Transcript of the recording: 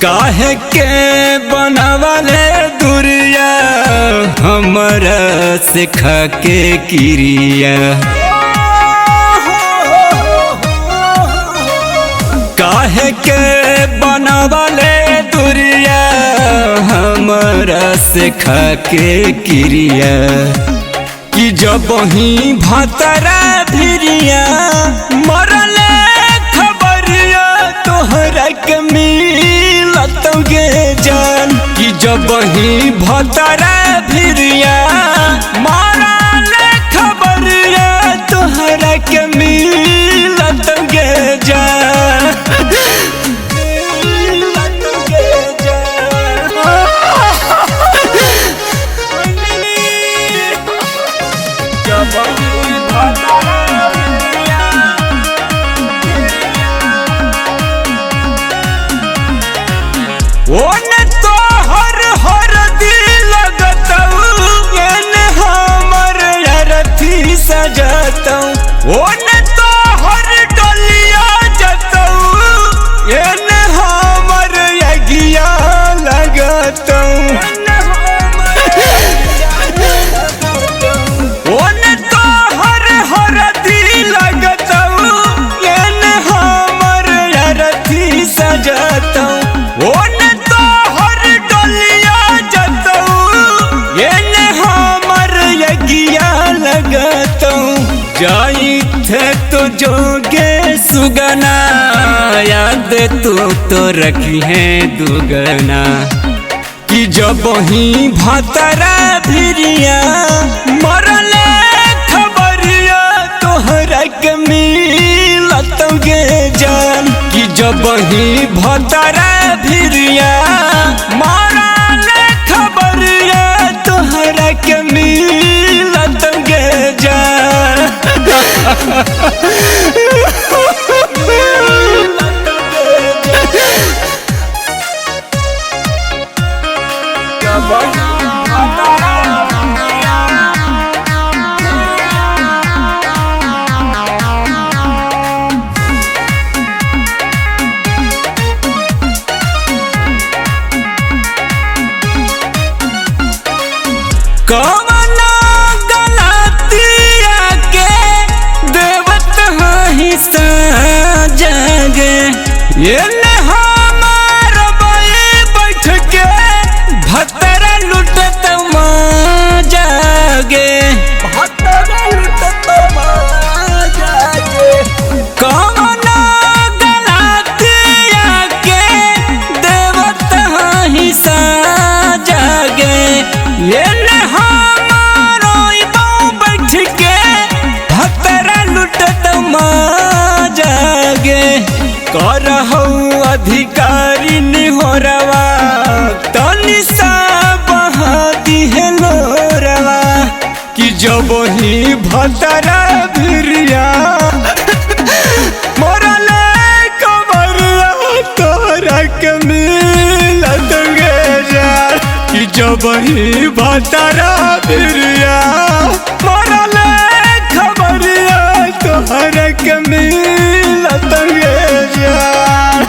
काहे के बनावले दुरिया हमरा सिखा के क्रिया। काहे के बनावले दुरिया हमरा सिखा के क्रिया। कि जब ही भतरा भिरिया मरले खबरिया तोहरा के मिलत गे जान। कि जब ही भतरा भिरिया मरले खबरिया तोहरा के मिलत गे जान। ओने तो हर दिल लगतऊ एने हमर अरथी सजतऊ। ओने तो हर डलिया जतऊ एने हमर यगिया लगतऊ। ओने तो हर दिल लगतऊ एने हमर अरथी सजतऊ। ओने जाई थे तो जोगे सुगना याद तो रखी है दुगना। कि जब ही भतरा भिरिया मरले खबरिया तोहरा के मिलत गे जान। कि जब ही भतरा भिरिया मरले खबरिया तोहरा के मिलत गे जान। कवना गलतिया के देवत ही सजागे। ये हमार बैठ के भतरा लुटत जागे। कवना गलतिया के देवत ही सजागे। ये करहु अधिकारी निहोरवा तनि सा बहा दिहे लोरवा। कि जब ही भतरा भिरिया मरले खबरिया तोहरा के मिलत गे जान। कि जब ही भतरा भिरिया मरले खबरिया तोहरा के मिलत गे जान।